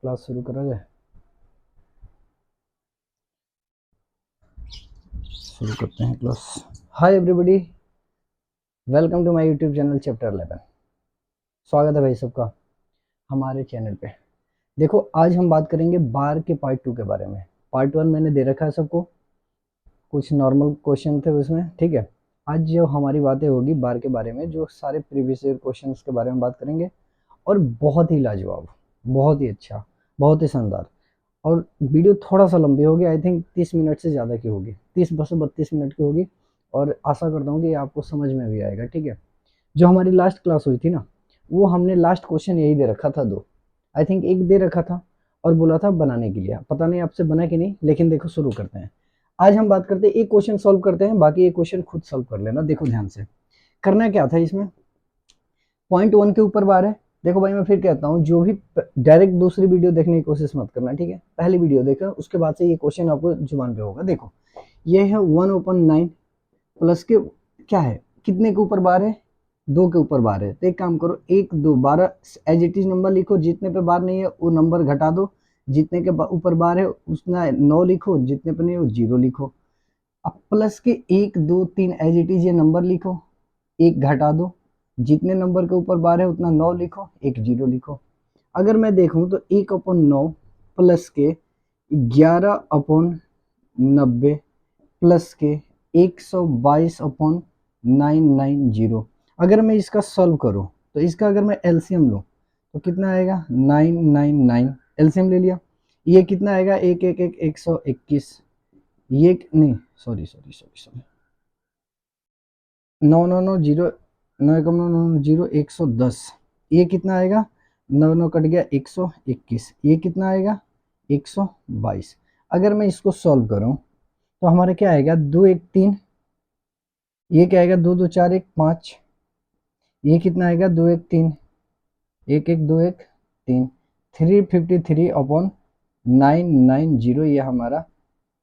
Class शुरू करा जाए। शुरू करते हैं class. Hi everybody, welcome to my YouTube channel chapter 11। स्वागत है भाई सबका हमारे चैनल पे। देखो आज हम बात करेंगे बार के पार्ट 2 के बारे में। पार्ट 1 मैंने दे रखा है सबको, कुछ नॉर्मल क्वेश्चन थे उसमें, ठीक है। आज जो हमारी बातें होगी बार के बारे में, जो सारे प्रीवियस ईयर क्वेश्चन के बारे में बात करेंगे, और बहुत ही लाजवाब, बहुत ही अच्छा, बहुत ही शानदार। और वीडियो थोड़ा सा लंबी होगी, आई थिंक 30 मिनट से ज़्यादा की होगी, 30 बस 32 मिनट की होगी। और आशा करता हूँ कि आपको समझ में भी आएगा, ठीक है। जो हमारी लास्ट क्लास हुई थी ना, वो हमने लास्ट क्वेश्चन यही दे रखा था, 2 आई थिंक, एक दे रखा था और बोला था बनाने के लिए। पता नहीं आपसे बना कि नहीं, लेकिन देखो शुरू करते हैं। आज हम बात करते हैं, एक क्वेश्चन सॉल्व करते हैं, बाकी एक क्वेश्चन खुद सॉल्व कर लेना। देखो ध्यान से करना क्या था इसमें। पॉइंट 1 के ऊपर बार है। देखो भाई मैं फिर कहता हूँ, जो भी डायरेक्ट दूसरी वीडियो देखने की कोशिश मत करना, ठीक है। पहली वीडियो देखो, उसके बाद से ये क्वेश्चन आपको जुबान पे होगा। देखो ये है 1/9 प्लस के क्या है, कितने के ऊपर बार है, 2 के ऊपर बार है। तो एक काम करो, 1 2 12 एज इट इज नंबर लिखो, जितने पे बार नहीं है वो नंबर घटा दो, जितने के ऊपर बार है उसना 9 लिखो, जितने पे नहीं है वो 0 लिखो। अब प्लस के 1 2 3 एज इट इज ये नंबर लिखो, 1 घटा दो, जितने नंबर के ऊपर बार है उतना 9 लिखो, 1 0 लिखो। अगर मैं देखूं तो 1/9 प्लस के 11/90 प्लस के 122/990। अगर मैं इसका सॉल्व करूं तो इसका अगर मैं एलसीएम लूं तो कितना आएगा, 999। एलसीएम ले लिया, ये कितना आएगा, 1 1 1 121। ये नहीं, सॉरी सॉरी सॉरी सॉरी, 9 9 9 0 9 1 9 9 0 110। ये कितना आएगा, 9 9 कट गया 121। ये कितना आएगा, 122। अगर मैं इसको सॉल्व करूं तो हमारे क्या आएगा, 2 1 3, ये क्या आएगा, 2 2 4 1 5। ये कितना आएगा, 2 1 3 1 1 2 1 3, 353/990। ये हमारा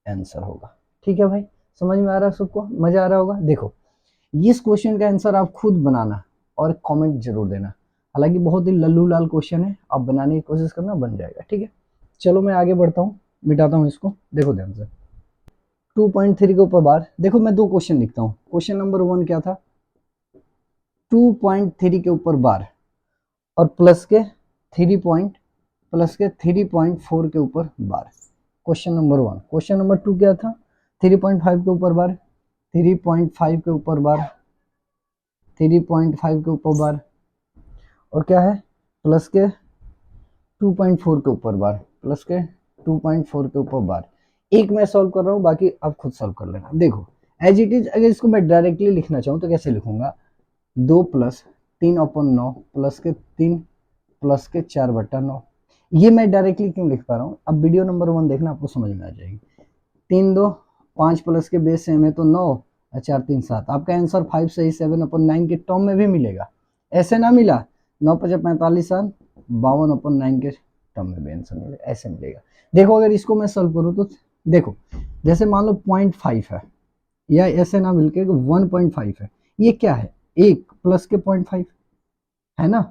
आंसर होगा, ठीक है भाई। समझ में आ रहा है सबको, मजा आ रहा होगा। देखो इस क्वेश्चन का आंसर आप खुद बनाना और कमेंट जरूर देना। हालांकि बहुत ही लल्लू लाल क्वेश्चन है, आप बनाने की कोशिश करना, बन जाएगा, ठीक है। चलो मैं आगे बढ़ता हूँ, मिटाता हूँ इसको। देखो ध्यान से 2.3 के ऊपर बार। देखो मैं 2 क्वेश्चन लिखता हूँ। क्वेश्चन नंबर 1 क्या था, 2.3 के ऊपर बार और प्लस के 3.4 के ऊपर बार। Question number 1। क्वेश्चन नंबर 2 क्या था, 3.5 के ऊपर बार, 3.5 के ऊपर बार, 3.5 के ऊपर बार, और क्या है, प्लस के 2.4 के ऊपर बार, प्लस के 2.4 के ऊपर बार। एक मैं सॉल्व कर रहा हूँ, बाकी आप खुद सॉल्व कर लेना। देखो एज इट इज, अगर इसको मैं डायरेक्टली लिखना चाहूँ तो कैसे लिखूंगा, 2 प्लस 3/9 प्लस के 3 प्लस के 4/9। ये मैं डायरेक्टली क्यों लिख पा रहा हूँ, अब वीडियो नंबर 1 देखना, आपको समझ में आ जाएगी। 3 2 5 प्लस के बेस सेम है तो 9 और 4 3 7। आपका आंसर 5 सही 7/9 के टर्म में भी मिलेगा। ऐसे ना मिला, 9 5 45 7 52/9 के टर्म में भी आंसर मिलेगा, ऐसे मिलेगा। देखो अगर इसको मैं सॉल्व करूँ तो देखो, जैसे मान लो 0.5 है, या ऐसे ना मिलके 1.5 है। ये क्या है, 1 प्लस के 0.5 है ना,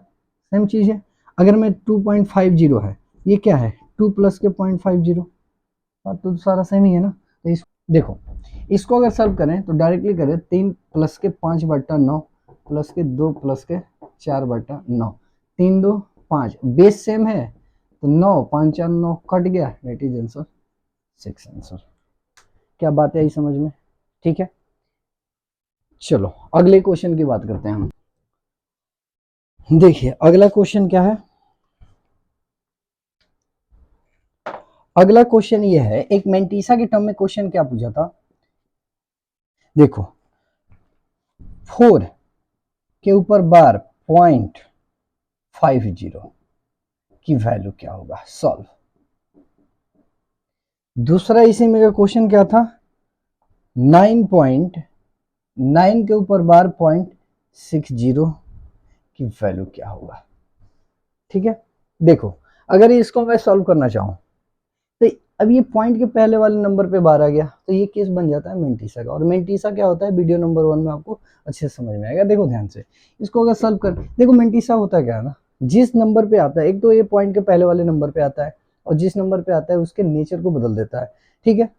सेम चीज है। अगर मैं 2.50 है, ये क्या है, 2 प्लस के 0.50, तो सारा सेम ही है ना। तो देखो इसको अगर सॉल्व करें तो डायरेक्टली करें, 3 प्लस के 5/9 प्लस के 2 प्लस के 4/9, 3 2 5, बेस सेम है तो 9 5 4 9 कट गया, दैट इज आंसर 6 आंसर। क्या बात है आई समझ में, ठीक है। चलो अगले क्वेश्चन की बात करते हैं हम। देखिए अगला क्वेश्चन क्या है, अगला क्वेश्चन ये है, एक मेंटीसा के टर्म में क्वेश्चन क्या पूछा था। देखो 4 के ऊपर बार 0.50 की वैल्यू क्या होगा, सॉल्व। दूसरा इसी में का क्वेश्चन क्या था, 9.9 के ऊपर बार 0.60 की वैल्यू क्या होगा, ठीक है। देखो अगर इसको मैं सॉल्व करना चाहूं तो अब ये पॉइंट के पहले वाले नंबर पे बार आ गया, तो ये केस बन जाता है मेंटीसा का। और मेंटीसा क्या होता है, वीडियो नंबर 1 में आपको अच्छे से समझ में आएगा। देखो ध्यान से इसको अगर सॉल्व कर, देखो मेंटीसा होता क्या है ना, जिस नंबर पे आता है, एक तो ये पॉइंट के पहले वाले नंबर पे आता है और जिस नंबर पे आता है उसके नेचर को बदल देता है, ठीक है।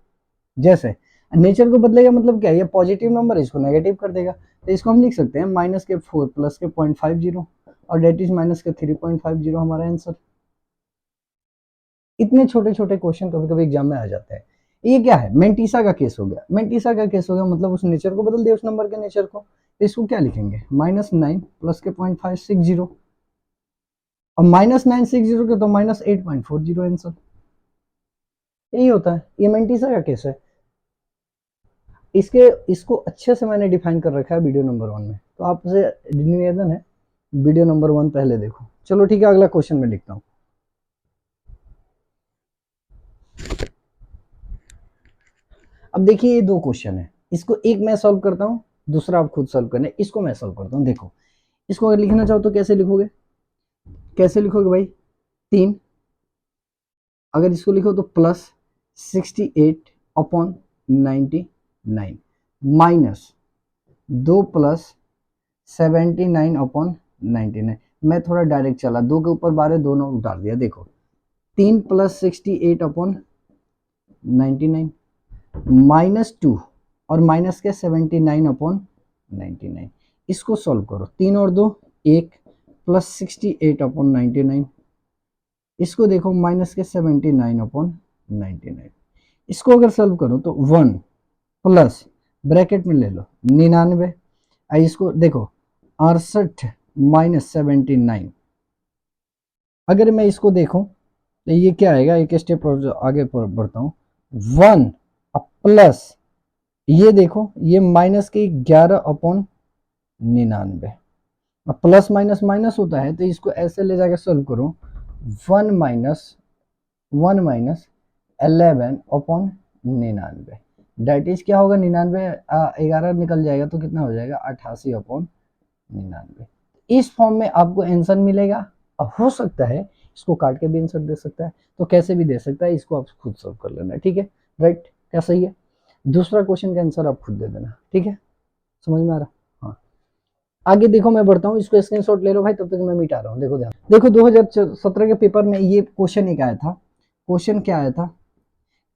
जैसे नेचर को बदलेगा मतलब क्या है, ये पॉजिटिव नंबर इसको नेगेटिव कर देगा, तो इसको हम लिख सकते हैं -4 प्लस के 0.50 और डेट इज -3.50 हमारा आंसर। इतने छोटे छोटे क्वेश्चन कभी कभी एग्जाम में आ जाते हैं। ये क्या है, मेंटिसा का केस हो गया, मेंटिसा का केस हो गया मतलब उस नेचर को बदल दिया, उस नंबर के नेचर को। तो इसको क्या लिखेंगे, -9 प्लस के 0.560 और -960 के तो -8.40 आंसर। यही होता है, ये मेंटिसा का केस है। इसको अच्छे से मैंने डिफाइन कर रखा है वीडियो नंबर 1 में, तो आपसे निवेदन है वीडियो नंबर 1 पहले देखो। चलो ठीक है, अगला क्वेश्चन में लिखता हूँ। अब देखिए ये दो क्वेश्चन है, इसको एक मैं सॉल्व करता हूँ, दूसरा आप खुद सॉल्व करना है। इसको मैं सॉल्व करता हूँ। देखो इसको अगर लिखना चाहो तो कैसे लिखोगे, कैसे लिखोगे भाई, 3, अगर इसको लिखो तो +68/99 माइनस 2 + 79/99। मैं थोड़ा डायरेक्ट चला, 2 के ऊपर 12 दोनों उतार दिया। देखो 3 + 68/99 -2 और माइनस के 79/99। इसको सॉल्व करो, 3 और 2 1 + 68/99। इसको देखो माइनस के 79/99। इसको अगर सॉल्व करो तो 1 प्लस ब्रैकेट में ले लो 99। इसको देखो 68 - 79। अगर मैं इसको देखूं तो ये क्या आएगा, एक स्टेप आगे बढ़ता हूँ, 1 प्लस ये देखो ये माइनस के 11/99। अब प्लस माइनस माइनस होता है तो इसको ऐसे ले जाकर सॉल्व करो, 1 माइनस 11/99। डेट इज क्या होगा, 99 11 निकल जाएगा तो कितना हो जाएगा, 88/99। इस फॉर्म में आपको आंसर मिलेगा। अब हो सकता है इसको काट के भी आंसर दे सकता है, तो कैसे भी दे सकता है, इसको आप खुद सॉल्व कर लेना, ठीक है। राइट, क्या सही है। दूसरा क्वेश्चन का आंसर आप खुद दे देना, ठीक है। समझ में आ रहा, हाँ। आगे देखो मैं बढ़ता हूँ, इसको स्क्रीनशॉट ले लो भाई, तब तक मैं मिटा रहा हूँ। देखो ध्यान, देखो 2017 के पेपर में ये क्वेश्चन एक आया था। क्वेश्चन क्या आया था,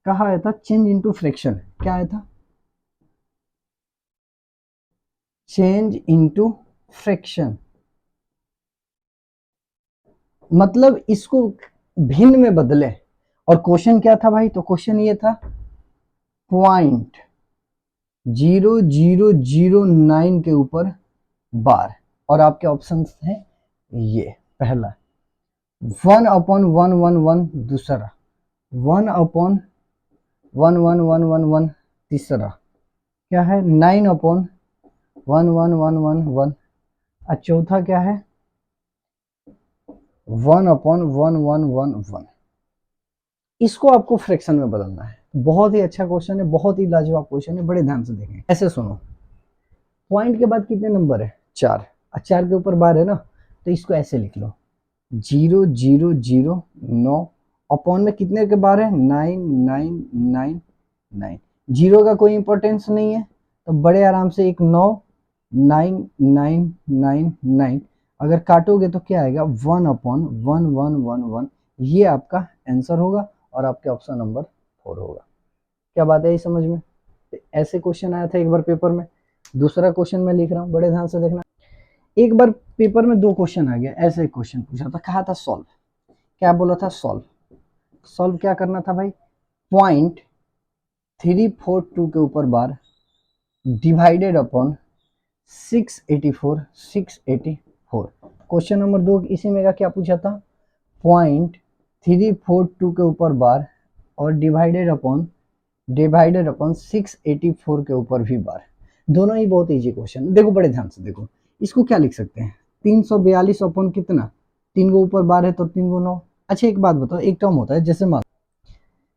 कहा आया था चेंज इनटू फ्रैक्शन। क्या आया था, चेंज इनटू फ्रैक्शन, मतलब इसको भिन्न में बदले। और क्वेश्चन क्या था भाई, तो क्वेश्चन ये था 0.0009 के ऊपर बार, और आपके ऑप्शन हैं ये, पहला 1/1111, दूसरा 1/1111, तीसरा क्या है 9/1111, और चौथा क्या है 1/1111। इसको आपको फ्रैक्शन में बदलना है। बहुत ही अच्छा क्वेश्चन है, बहुत ही लाजवाब क्वेश्चन है, बड़े ध्यान से देखें। ऐसे सुनो, पॉइंट के बाद कितने नंबर है, 4, और 4 के ऊपर बार है ना, तो इसको ऐसे लिख लो 0009 अपॉन में कितने के बार है, 9999। जीरो का कोई इंपॉर्टेंस नहीं है, तो बड़े आराम से एक 99999, अगर काटोगे तो क्या आएगा 1/1111। ये आपका आंसर होगा और आपके ऑप्शन नंबर 4 होगा। क्या बात है, ये समझ में। ऐसे क्वेश्चन आया था एक बार पेपर में। दूसरा क्वेश्चन मैं लिख रहा हूँ, बड़े ध्यान से देखना। एक बार पेपर में 2 क्वेश्चन आ गया, ऐसे क्वेश्चन पूछा था, कहा था सॉल्व। क्या बोला था, सॉल्व। सॉल्व क्या करना था भाई, 0.342 के ऊपर बार डिवाइडेड अपॉन 684। क्वेश्चन नंबर 2 इसी में का क्या पूछा था, 0.342 के ऊपर बार और डिवाइडेड अपॉन 684 के ऊपर भी बार। दोनों ही बहुत इजी क्वेश्चन। देखो बड़े ध्यान से देखो, इसको क्या लिख सकते हैं, 342 अपॉन कितना, 3 को ऊपर बार है तो 3 को 9। अच्छा एक बात बताओ, एक टर्म होता है, जैसे मान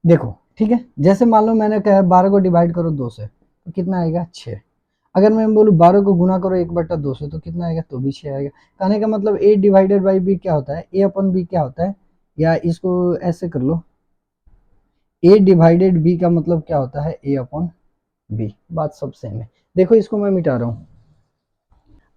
देखो ठीक है, जैसे मान लो मैंने कहा 12 को डिवाइड करो 2 से तो कितना आएगा 6। अगर मैं बोलूँ 12 को गुना करो 1/2 से तो कितना आएगा, तो भी 6 आएगा। कहने का मतलब a डिवाइडेड बाई बी क्या होता है, a अपन b क्या होता है, या इसको ऐसे कर लो, a डिवाइडेड b का मतलब क्या होता है, a अपॉन b। बात सब सेम है। देखो इसको मैं मिटा रहा हूँ,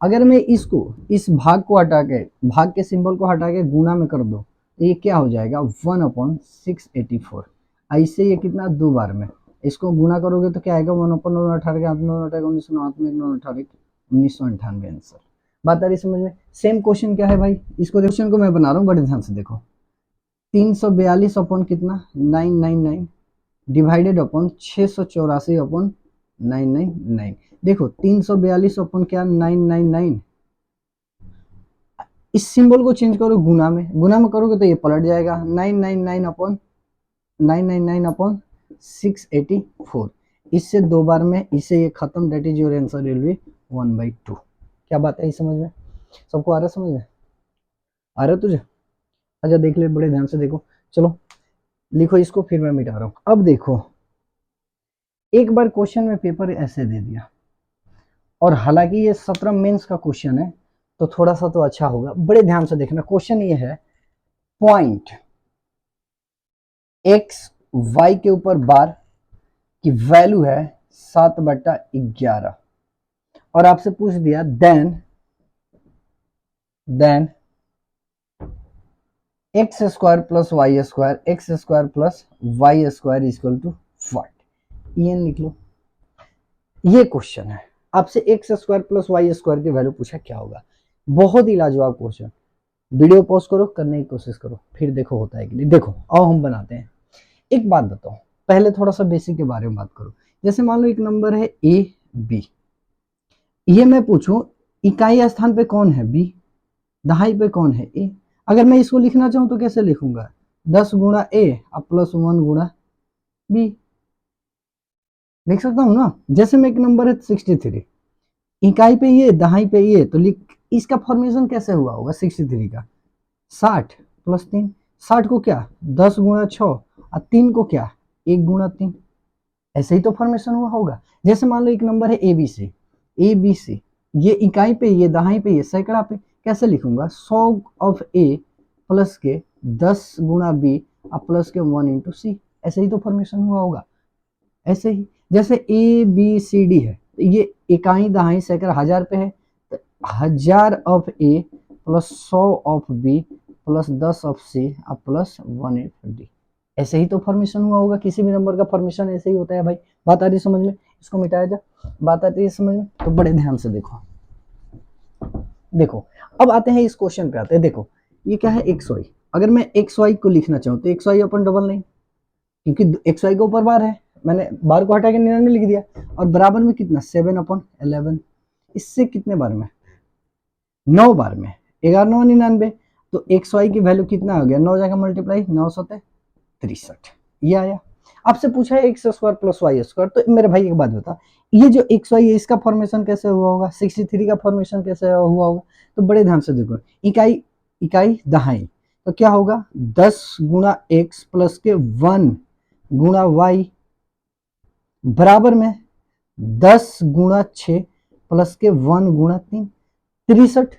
अगर मैं इसको इस भाग को हटा के, भाग के सिंबल को हटा के गुणा में कर दो तो ये क्या हो जाएगा 1/684। ऐसे ये कितना 2 बार में, इसको गुणा करोगे तो क्या आएगा 1/18 के हाथ में 18 19 में 18 1998 आंसर। बात आ रही समझ में। सेम क्वेश्चन क्या है भाई, इसको क्वेश्चन को मैं बना रहा हूँ बड़े ध्यान से देखो। 342 अपॉन कितना 999 डिवाइडेड अपॉन 684 अपॉन 999। देखो 342 अपॉन क्या 999, इस सिंबल को चेंज करो गुना में, गुना में करोगे तो ये पलट जाएगा 999/684। इससे 2 बार में इसे ये खत्म, that is your answer will be 1/2। क्या बात है समझ में, सबको आ रहा है समझ में, आ रहा है तुझे? अच्छा देख ले बड़े ध्यान से देखो। चलो लिखो इसको, फिर मैं मिटा रहा हूं। अब देखो एक बार क्वेश्चन में पेपर ऐसे दे दिया, और हालांकि ये 17 मेंस का क्वेश्चन है तो थोड़ा सा तो अच्छा होगा। बड़े ध्यान से देखना, क्वेश्चन ये है पॉइंट एक्स वाई के ऊपर बार की वैल्यू है 7/11 और आपसे पूछ दिया then X square plus Y square, X square plus Y square equal to what. ये लिख लो, ये क्वेश्चन है। आपसे X square plus Y square की वैल्यू पूछा, क्या होगा। बहुत ही लाजवाब क्वेश्चन। वीडियो पॉज करो, करने की कोशिश करो, फिर देखो होता है कि नहीं। देखो आओ हम बनाते हैं। एक बात बताओ, पहले थोड़ा सा बेसिक के बारे में बात करो। जैसे मान लो एक नंबर है ए बी, ये मैं पूछूं इकाई स्थान पे कौन है बी, दहाई पे कौन है ए। अगर मैं इसको लिखना चाहूं तो कैसे लिखूंगा 10 गुणा ए और प्लस 1 गुणा बी, लिख सकता हूं ना। जैसे में एक नंबर है 63, इकाई पे ये दहाई पे ये, तो लिख, इसका फॉर्मेशन कैसे हुआ होगा 63 का 60 प्लस 3, 60 को क्या 10 गुणा 6 और 3 को क्या 1 गुणा 3, ऐसे ही तो फॉर्मेशन हुआ होगा। जैसे मान लो एक नंबर है ए बी सी, ये इकाई पे ये दहाई पे ये सैकड़ा पे, कैसे लिखूंगा 100 ऑफ ए प्लस के 10 गुणा बी और प्लस के 1 इंटू सी, ऐसे ही तो फॉर्मेशन हुआ होगा। ऐसे ही जैसे ए बी सी डी है, ये इकाई दहाई सैकड़ा 1000 पे है, तो 1000 of A plus 100 of B plus 10 of C और प्लस 1 ऑफ डी, ऐसे ही तो फॉर्मेशन हुआ होगा। किसी भी नंबर का फॉर्मेशन ऐसे ही होता है भाई। बात आ रही समझ में, इसको मिटाया जाए। बात आती है समझ में, तो बड़े ध्यान से देखो। देखो अब आते हैं इस क्वेश्चन पे आते हैं। देखो ये क्या है एक्स वाई, अगर मैं एक्स वाई को लिखना चाहूँ तो एक्स वाई अपन डबल नहीं, क्योंकि एक्स वाई के ऊपर बार है, मैंने बार को हटा के 99 लिख दिया, और बराबर में कितना 7/11, इससे कितने बार में 9 बार में 11 9 99, तो एक्स वाई की वैल्यू कितना हो गया 9 जगह मल्टीप्लाई 9 सौ 63, ये आया। आपसे पूछा है X square plus Y square, तो मेरे भाई एक बात बता, ये जो एक्स वाई है इसका फॉर्मेशन कैसे हुआ होगा 63 का फॉर्मेशन कैसे हुआ होगा। तो बड़े ध्यान से देखो, इकाई इकाई दहाई, तो क्या होगा 10 गुणा एक्स प्लस के 1 गुणा वाई बराबर में 10 गुणा 6 प्लस के 1 गुणा 3, 63।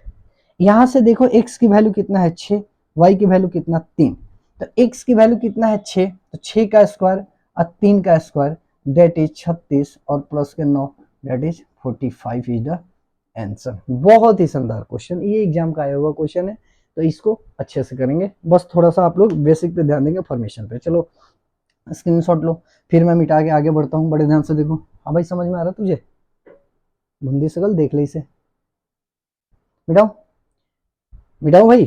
यहां से देखो x की वैल्यू कितना है 6, y की वैल्यू कितना 3, तो x की वैल्यू कितना है 6, तो 6 का स्क्वायर और 3 का स्क्वायर दैट इज 36 और प्लस के 9 that is 45 is the answer. बहुत ही शानदार क्वेश्चन, ये एग्जाम का आया हुआ क्वेश्चन है, तो इसको अच्छे से करेंगे। बस थोड़ा सा आप लोग बेसिक पे ध्यान देंगे, फॉर्मेशन पे। चलो स्क्रीनशॉट लो, फिर मैं मिटा के आगे बढ़ता हूँ। बड़े ध्यान से देखो, हाँ भाई समझ में आ रहा तुझे, बंदी सकल देख ले इसे, मिटाओ मिटाओ भाई,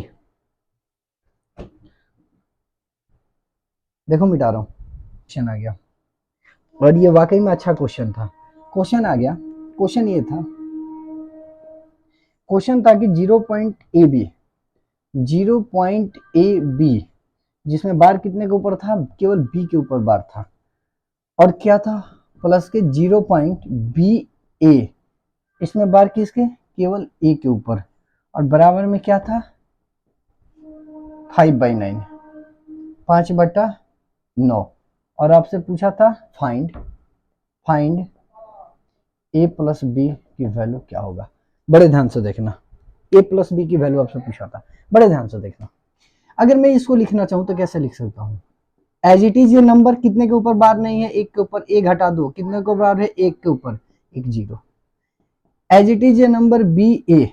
देखो मिटा रहा हूँ। क्वेश्चन आ गया, और ये वाकई में अच्छा क्वेश्चन था। क्वेश्चन आ गया, क्वेश्चन ये था, क्वेश्चन था कि 0.AB जिसमें बार कितने के ऊपर था, केवल बी के ऊपर बार था, और क्या था प्लस के 0.BA, इसमें बार किसके केवल ए के ऊपर, और बराबर में क्या था 5/9 5/9, और आपसे पूछा था फाइंड ए प्लस बी की वैल्यू क्या होगा। बड़े ध्यान से देखना, ए प्लस बी की वैल्यू आपसे पूछा था, बड़े ध्यान से देखना। अगर मैं इसको लिखना चाहूं तो कैसे लिख सकता हूं, एज इट इज। ये नंबर कितने के ऊपर बार नहीं है, एक के ऊपर, एक हटा दो, कितने के ऊपर बार है एक के ऊपर, एक zero. As it is a number B A,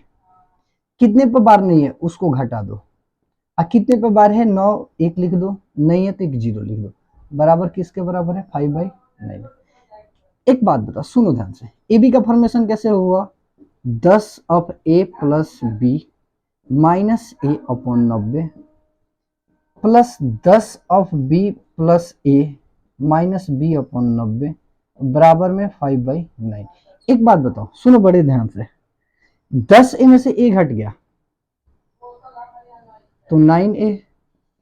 कितने पे बार नहीं है उसको घटा दो, और कितने पे बार है 9, एक लिख दो, नहीं है तो एक जीरो लिख दो, बराबर किसके बराबर है 5/9। एक बात बता, सुनो ध्यान से, ए बी का फॉर्मेशन कैसे हुआ, 10 of A plus B minus A upon 90 plus 10 of B plus A minus B upon 90 बराबर में 5/9। एक बात बताओ, सुनो बड़े ध्यान से, 10 ए में से ए घट गया तो 9a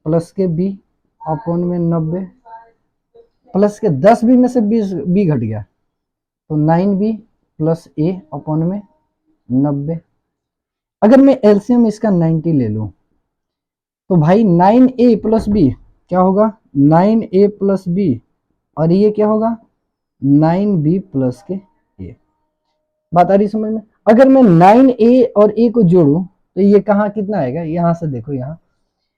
प्लस के बी अपॉन में 90 प्लस के 10 बी में से बी घट गया तो 9b प्लस ए अपॉन में 90। अगर मैं एलसीएम इसका 90 ले लूं तो भाई 9a प्लस बी क्या होगा, 9a प्लस बी, और ये क्या होगा 9b प्लस के ए। बात आ रही समझ में। अगर मैं 9a और a को जोड़ूं तो ये कहाँ कितना आएगा, यहां से देखो, यहाँ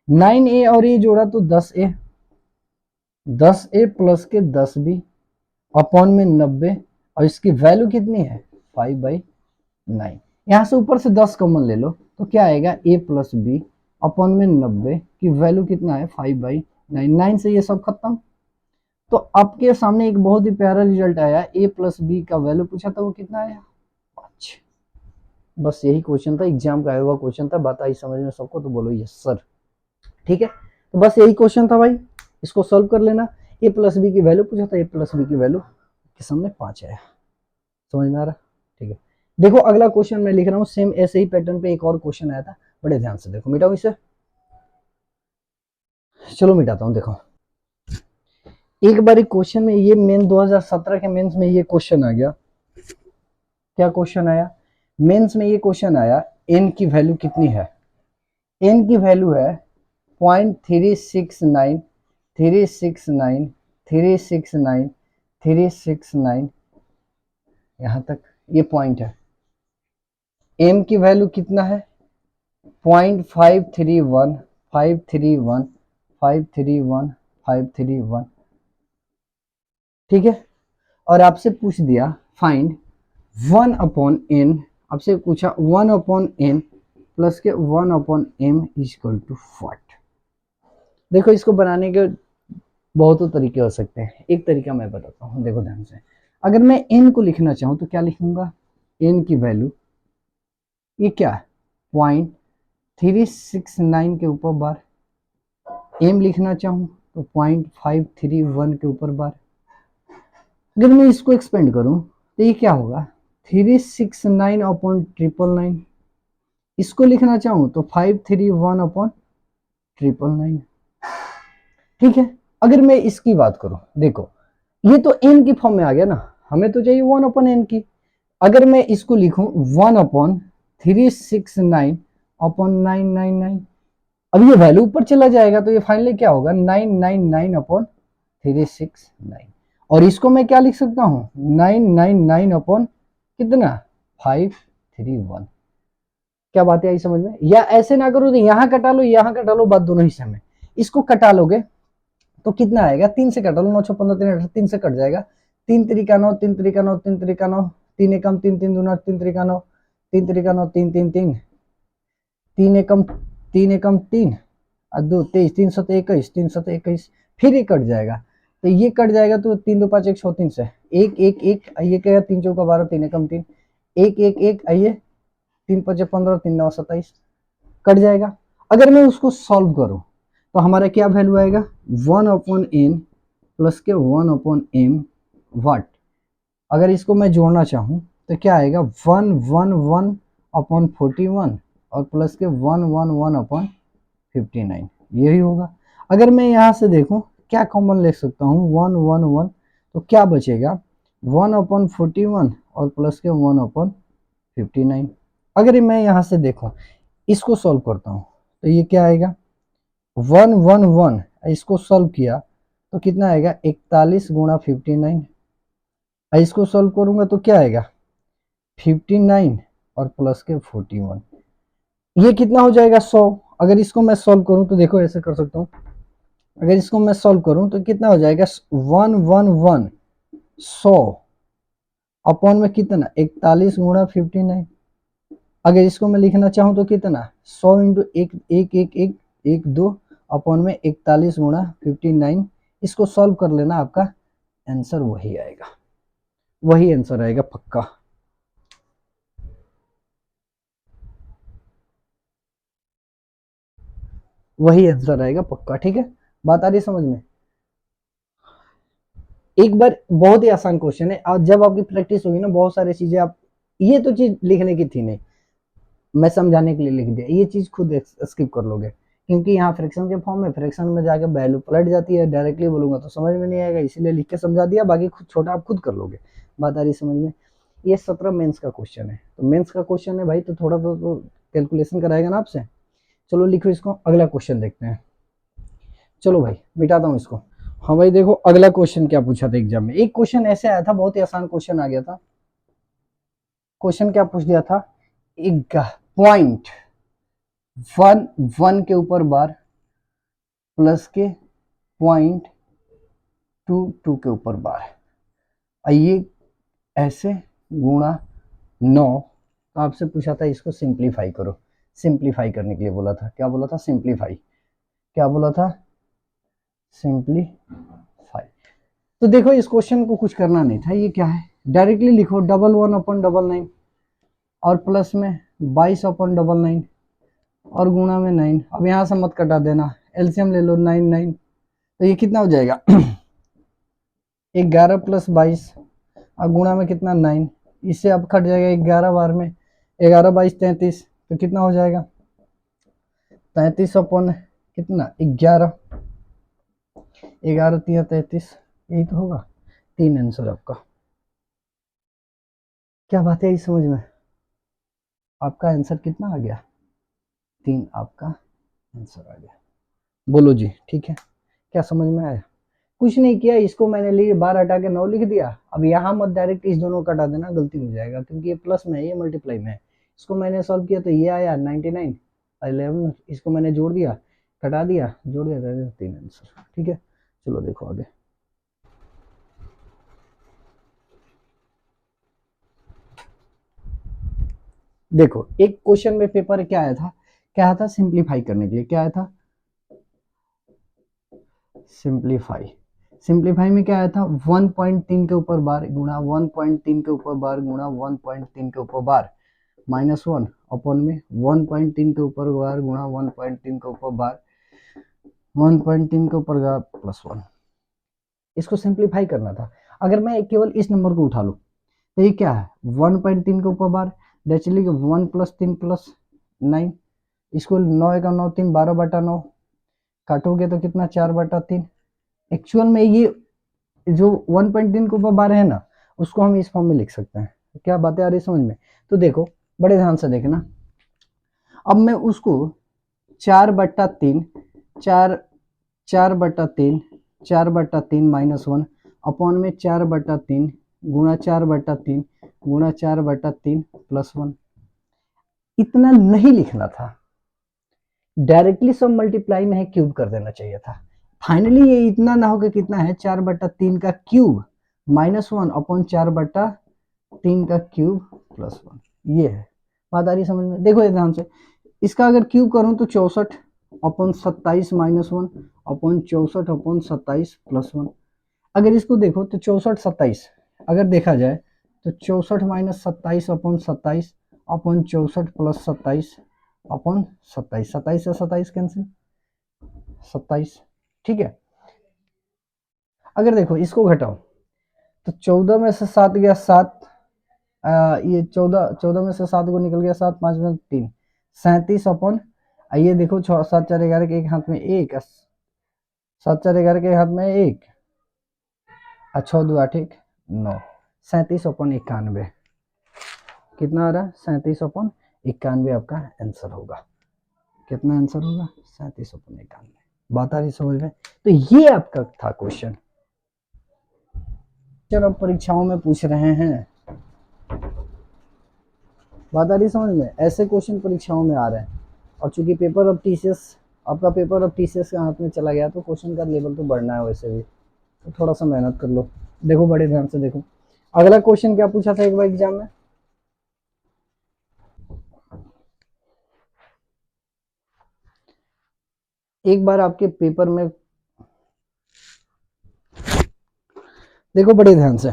9a और a जोड़ा तो 10a, 10a प्लस के 10b अपॉन में 90, और इसकी वैल्यू कितनी है 5/9। यहां से ऊपर से 10 कॉमन ले लो तो क्या आएगा a प्लस बी अपॉन में 90 की वैल्यू कितना है 5/9। 9 से ये सब खत्म। तो आपके सामने एक बहुत ही प्यारा रिजल्ट आया, a प्लस बी का वैल्यू पूछा था, वो कितना आया 5। बस यही क्वेश्चन था, एग्जाम का आया हुआ क्वेश्चन था। बात आई समझ में सबको तो बोलो यस सर। ठीक है, तो बस यही क्वेश्चन था भाई, इसको सॉल्व कर लेना। a प्लस बी की वैल्यू पूछा था, a प्लस बी की वैल्यू के सामने 5 आया। समझ में आ रहा, ठीक है। देखो अगला क्वेश्चन मैं लिख रहा हूँ, सेम ऐसे ही पैटर्न पे एक और क्वेश्चन आया था, बड़े ध्यान से देखो। मिटाओ इसे, चलो मिटाता हूँ। देखो एक बार क्वेश्चन में ये मेन 2017 के मेंस में ये क्वेश्चन आ गया। क्या क्वेश्चन आया मेंस में, ये क्वेश्चन आया n की वैल्यू कितनी है, n की वैल्यू है 0.369 369 369 369, यहां तक ये पॉइंट है। m की वैल्यू कितना है 0.531 531 531 531, ठीक है। और आपसे पूछ दिया फाइंड 1/n, आपसे पूछा 1/n प्लस के 1/m इक्वल टू 40। देखो इसको बनाने के बहुत तरीके हो सकते हैं, एक तरीका मैं बताता हूँ, देखो ध्यान से। अगर मैं n को लिखना चाहूँ तो क्या लिखूंगा, n की वैल्यू ये क्या है 0.369 के ऊपर बार, m लिखना चाहूँ तो 0.531 के ऊपर बार। अगर मैं इसको एक्सपेंड करूँ तो ये क्या होगा 369/999। इसको लिखना चाहूँ तो 531/999, ठीक है। अगर मैं इसकी बात करूं, देखो ये तो n की फॉर्म में आ गया ना, हमें तो चाहिए 1/n की। अगर मैं इसको लिखूं 1/369/999, अब ये वैल्यू ऊपर चला जाएगा तो ये फाइनली क्या होगा 999/369, और इसको मैं क्या लिख सकता हूँ 999 कितना 531। क्या बात है आई समझ में। या ऐसे ना करो तो यहाँ कटा लो, यहाँ कटा लो, बात दोनों ही सेम है। इसको कटा लोगे तो कितना आएगा, 3 से कटा लो, 9 6 15 3 3 से कट जाएगा, 3 त्रिका 9 3 त्रिका 9 3 त्रिका 9 3 एकम 3 3 दूना 3 त्रिका 9 3 त्रिका 9 3 3 3 3 एकम 3 एकम 3 और 2 23 3 7 21 3 7 21, फिर ये कट जाएगा, तो ये कट जाएगा तो 3 2 5 1 6 3 से 1 1 1 आइए क्या 3 चौका 12 3 एकम 3 1 1 1 आइए 3 5 15 3 9 27 कट जाएगा। अगर मैं उसको सॉल्व करूं तो हमारा क्या वैल्यू आएगा 1/n प्लस के 1/m वाट। अगर इसको मैं जोड़ना चाहूँ तो क्या आएगा 111/41 और प्लस के 111/59, यही होगा। अगर मैं यहाँ से देखूँ क्या कॉमन ले सकता हूँ 111, तो क्या बचेगा 1/41 और प्लस के 1/59। अगर मैं यहाँ से देखूँ इसको सॉल्व करता हूँ तो ये क्या आएगा 111, इसको सॉल्व किया तो कितना आएगा 41 गुणा 59, इसको सॉल्व करूंगा तो क्या आएगा 59 और प्लस के 41, ये कितना हो जाएगा 100। अगर इसको मैं सॉल्व करूं तो देखो ऐसे कर सकता हूं, अगर इसको मैं सॉल्व करूं तो कितना हो जाएगा 111 100 अपॉन में कितना 41 गुणा 59। अगर इसको मैं लिखना चाहूँ तो कितना 100 इंटू एक एक एक एक एक दो अपॉन में 41 गुणा 59। इसको सॉल्व कर लेना, आपका आंसर वही आएगा, वही आंसर आएगा पक्का। वही आंसर आएगा पक्का, ठीक है। बात आ रही समझ में। एक बार बहुत ही आसान क्वेश्चन है, और जब आपकी प्रैक्टिस होगी ना बहुत सारी चीजें आप, ये तो चीज लिखने की थी नहीं, मैं समझाने के लिए लिख दिया, ये चीज खुद स्किप कर लोगे, क्योंकि यहाँ फ्रैक्शन के फॉर्म में, फ्रैक्शन में जाके वैल्यू पलट जाती है, डायरेक्टली बोलूंगा तो समझ में नहीं आएगा, इसीलिए लिख के समझा दिया, बाकी खुद छोटा आप खुद कर लोगे। बात आ रही समझ में। ये 17 मेंस का क्वेश्चन है, तो मेंस का क्वेश्चन है भाई, तो थोड़ा तो कैलकुलेशन कराएगा ना आपसे। चलो लिखो इसको, अगला क्वेश्चन देखते हैं। चलो भाई मिटाता हूँ इसको। हाँ भाई देखो अगला क्वेश्चन क्या पूछा था एग्जाम में, एक क्वेश्चन ऐसे आया था, बहुत ही आसान क्वेश्चन आ गया था। क्वेश्चन क्या पूछ दिया था, एक पॉइंट वन वन के ऊपर बार प्लस के पॉइंट टू टू के ऊपर बार, ये ऐसे गुणा 9। तो आपसे पूछा था इसको सिंप्लीफाई करो, सिंप्लीफाई करने के लिए बोला था, क्या बोला था सिंप्लीफाई, क्या बोला था सिंप्लीफाई। तो देखो इस क्वेश्चन को कुछ करना नहीं था, ये क्या है डायरेक्टली लिखो, डबल वन अपन डबल नाइन और प्लस में 22 अपन डबल नाइन और गुणा में 9। अब यहाँ से मत कटा देना, एलसीएम ले लो 9 9, तो ये कितना हो जाएगा 11 प्लस 22 और गुणा में कितना 9, इससे अब कट जाएगा 11 बार में, 11 22 33, तो कितना हो जाएगा 33 अपन कितना 11, 11 3 33, यही तो होगा 3 आंसर आपका। क्या बात है इस समझ में, आपका आंसर कितना आ गया 3, आपका आंसर आ गया। बोलो जी ठीक है, क्या समझ में आया। कुछ नहीं किया, इसको मैंने लिए बार हटा के 9 लिख दिया। अब यहाँ मत डायरेक्ट इस दोनों को हटा देना, गलती हो जाएगा, क्योंकि ये प्लस में है ये मल्टीप्लाई में है। इसको मैंने सॉल्व किया तो ये आया 99 11, इसको मैंने जोड़ दिया, घटा दिया, जोड़ दिया, 3 आंसर, ठीक है। चलो देखो आगे। देखो एक क्वेश्चन में पेपर क्या आया था, क्या आया था सिंप्लीफाई करने के लिए, क्या आया था सिंप्लीफाई। सिंप्लीफाई में क्या आया था 1.3 के ऊपर बार गुणा 1.3 के ऊपर बार गुणा 1.3 के ऊपर बार -1 अपॉन में 1.3 के ऊपर बार गुणा 1.3 के ऊपर बार 1.3 के ऊपर बार +1। इसको सिंप्लीफाई करना था। अगर मैं केवल इस नंबर को उठा लूं तो ये क्या है 1.3 के ऊपर बार, नेचुरली 1 + 3 + 9, इसको 9 का 9 3 12/9 काटोगे तो कितना 4/3। एक्चुअल में ये जो 1.3 के ऊपर बार है ना, उसको हम इस फॉर्म में लिख सकते हैं। क्या बातें आ रही समझ में। तो देखो बड़े ध्यान से देखना, अब मैं उसको 4/3 4 4/3 4/3 -1 अपॉन में 4/3 गुणा 4/3 गुणा 4/3 +1, इतना नहीं लिखना था, डायरेक्टली सब मल्टीप्लाई में है क्यूब कर देना चाहिए था। फाइनली ये इतना ना हो कि कितना है 4/3 का क्यूब -1 अपॉन 4/3 का क्यूब +1, ये है। बात आ रही समझ में। देखो ध्यान से, इसका अगर क्यूब करूं तो 64 अपॉन 27 -1 अपॉन 64 अपॉन 27 +1। अगर इसको देखो तो 64 27 अगर देखा जाए तो 64 - 27 अपॉन 27 अपॉन 64 + 27 अपॉन 27, 27 से 27 कैंसिल 27, ठीक है। अगर देखो इसको घटाओ तो 14 में से 7 गया 7, ये 14 में से 7 को निकल गया 7 5 में 3 37 अपॉन, ये देखो 7 4 11 के एक हाथ में 1, 7 4 11 के हाथ में 1, 6 2 8 1 9, 37 अपॉन 91, कितना आ रहा है 37 अपॉन 91 आपका आंसर होगा। कितना आंसर होगा 37 अपॉन 91। बात आ रही समझ में। तो ये आपका था क्वेश्चन, चलो परीक्षाओं में पूछ रहे हैं। बात आ रही समझ में, ऐसे क्वेश्चन परीक्षाओं में आ रहे हैं। और चूंकि पेपर अब टीसीएस, आपका पेपर अब टीसीएस के हाथ में चला गया, तो क्वेश्चन का लेवल तो बढ़ना है वैसे भी, तो थोड़ा सा मेहनत कर लो। देखो बड़े ध्यान से देखो, अगला क्वेश्चन क्या पूछा था एक बार एग्जाम में, एक बार आपके पेपर में, देखो बड़े ध्यान से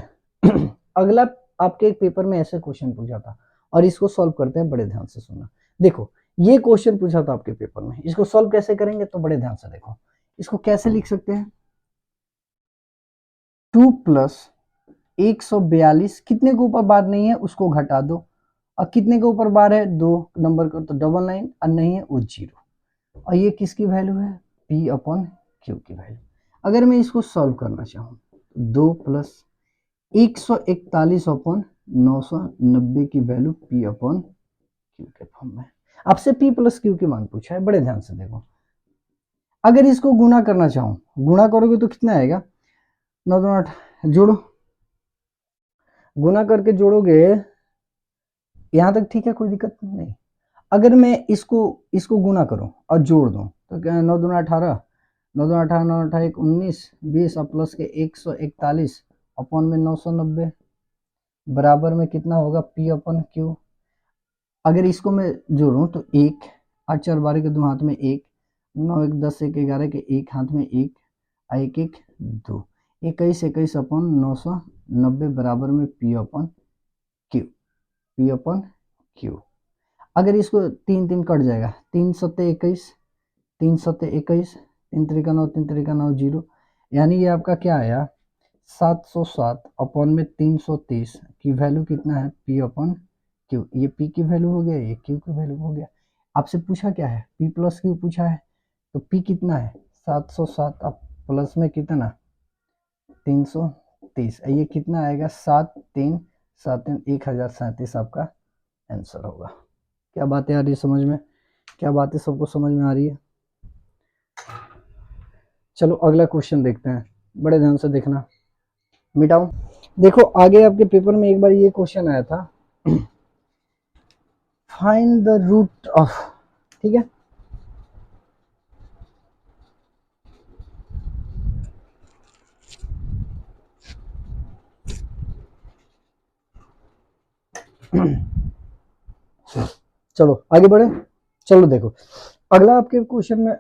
अगला आपके एक पेपर में ऐसे क्वेश्चन पूछा था और इसको सॉल्व करते हैं, बड़े ध्यान से सुनना। देखो ये क्वेश्चन पूछा था आपके पेपर में, इसको सॉल्व कैसे करेंगे तो बड़े ध्यान से देखो, इसको कैसे लिख सकते हैं, 2 प्लस 142, कितने के ऊपर बार नहीं है उसको घटा दो, और कितने के ऊपर बार है, 2 नंबर का, तो 99, और नहीं है वो 0, और ये किसकी वैल्यू है, P अपॉन Q की वैल्यू। अगर मैं इसको सॉल्व करना चाहूँ, 2 प्लस 141 अपॉन 990 की वैल्यू P अपॉन Q के फॉर्म में। आपसे P प्लस Q की मान पूछा है, बड़े ध्यान से देखो। अगर इसको गुणा करना चाहूँ, गुणा करोगे तो कितना आएगा, 9 2 8, जोड़ो, गुणा करके जोड़ोगे, यहां तक ठीक है, कोई दिक्कत नहीं। अगर मैं इसको गुणा करूं और जोड़ दूं तो क्या, 9 दूना 18, 9 दूना 18, 9 18 19 20, और प्लस के 141 अपॉन में 990 बराबर में कितना होगा, P अपन Q। अगर इसको मैं जोड़ूं तो 1 8 4 12 के 2 हाथ में 1, 9 1 10 1 11 के 1 हाथ में 1, 1 1 2, 21 21 अपन 990 बराबर में P अपन Q, P अपन Q। अगर इसको 3 3 कट जाएगा, 3 सत्ते 21, 3 सत्ते 21, 3 त्रिका 9, 3 त्रिका 9 0, यानी ये आपका क्या आया, 707 अपॉन में 330 की वैल्यू कितना है, P अपॉन Q। ये P की वैल्यू हो गया, ये Q की वैल्यू हो गया। आपसे पूछा क्या है, P प्लस Q पूछा है, तो P कितना है 707, अब प्लस में कितना 330, ये कितना आएगा 7 3 7 3 1037 आपका आंसर होगा। क्या बातें आ रही है समझ में, क्या बातें सबको समझ में आ रही है। चलो अगला क्वेश्चन देखते हैं, बड़े ध्यान से देखना, मिटाओ। देखो आगे आपके पेपर में एक बार ये क्वेश्चन आया था, फाइंड द रूट ऑफ, ठीक है, चलो आगे बढ़े। चलो देखो अगला आपके क्वेश्चन में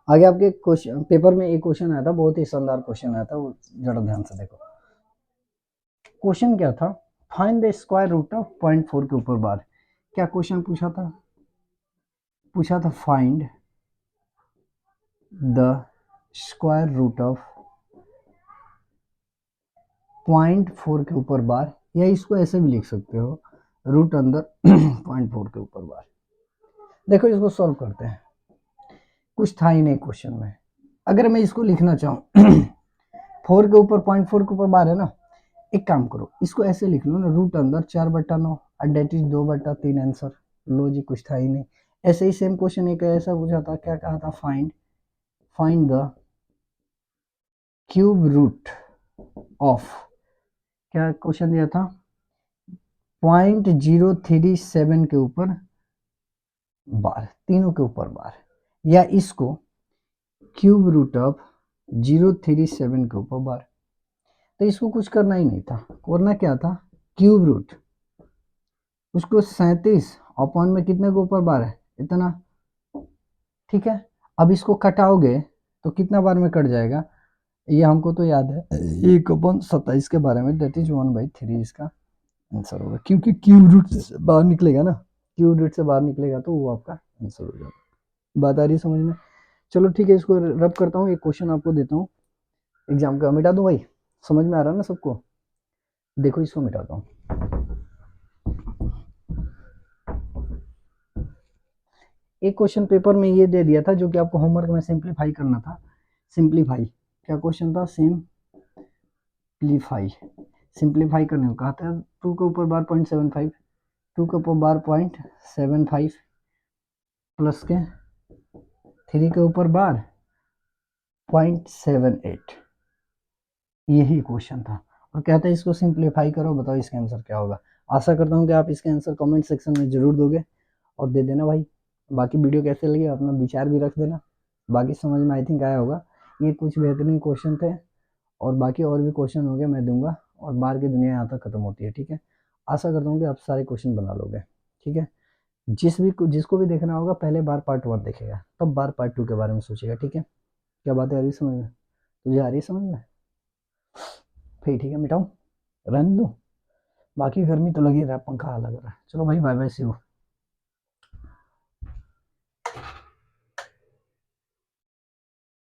आगे आपके क्वेश्चन पेपर में एक क्वेश्चन आया था, बहुत ही शानदार क्वेश्चन आया था, वो जरा ध्यान से देखो। क्वेश्चन क्या था, find the square root of 0.4 के ऊपर बार। क्या क्वेश्चन पूछा था, पूछा था find the square root of 0.4 के ऊपर बार, या इसको ऐसे भी लिख सकते हो, रूट अंदर 0.4 के ऊपर बार। देखो इसको सॉल्व करते हैं, कुछ था ही नहीं क्वेश्चन में। अगर मैं इसको लिखना चाहूँ 4 के ऊपर 0.4 के ऊपर बार है ना, एक काम करो इसको ऐसे लिख लो ना, रूट अंदर 4/9, और डेट इज 2/3 आंसर। लो जी, कुछ था ही नहीं। ऐसे ही सेम क्वेश्चन एक ऐसा पूछा था, क्या कहा था, find find the cube root of, क्या क्वेश्चन दिया था, 0.037 के ऊपर बार, तीनों के ऊपर बार, या इसको क्यूब रूट ऑफ 037 के ऊपर बार। तो इसको कुछ करना ही नहीं था, करना क्या था, क्यूब रूट, उसको 37 अपॉन में कितने के ऊपर बार है, इतना, ठीक है। अब इसको कटाओगे तो कितना बार में कट जाएगा, ये हमको तो याद है 1/27 के बारे में, डेट इज 1/3 इसका आंसर होगा, क्योंकि क्यूब रूट से बाहर निकलेगा ना, क्यूब रूट से बाहर निकलेगा तो वो आपका आंसर हो जाएगा। बात आ रही है समझ में। चलो ठीक है, इसको रब करता हूँ, एक क्वेश्चन आपको देता हूँ एग्जाम का, मिटा दूं भाई, समझ में आ रहा है ना सबको। देखो इसको मिटाता हूँ, एक क्वेश्चन पेपर में ये दे दिया था जो कि आपको होमवर्क में सिंप्लीफाई करना था। सिंप्लीफाई, क्या क्वेश्चन था, सिंप्लीफाई, सिंप्लीफाई करने को कहा था। 2 के ऊपर बार 0.75, 2 के ऊपर बार 0.75 प्लस के 3 के ऊपर बार 0.78, यही क्वेश्चन था। और कहते हैं इसको सिंप्लीफाई करो, बताओ इसका आंसर क्या होगा। आशा करता हूँ कि आप इसका आंसर कमेंट सेक्शन में जरूर दोगे और दे देना भाई। बाकी वीडियो कैसे लगी अपना विचार भी रख देना। बाकी समझ में आई थिंक आया होगा, ये कुछ बेहतरीन क्वेश्चन थे और बाकी और भी क्वेश्चन होंगे मैं दूंगा, और बाहर की दुनिया यहाँ तक खत्म होती है, ठीक है। आशा करता हूँ कि आप सारे क्वेश्चन बना लोगे, ठीक है। जिसको भी देखना होगा पहले बार पार्ट 1 देखेगा, तब बार पार्ट 2 के बारे में सोचेगा, ठीक है। क्या बात है, आ रही समझ में? तुझे आ रही समझ में? फिर ठीक है, मिटाऊं, रहने दूं? बाकी गर्मी तो लगी रहा, पंखा लग रहा है। चलो भाई, बाय बाय, सी यू।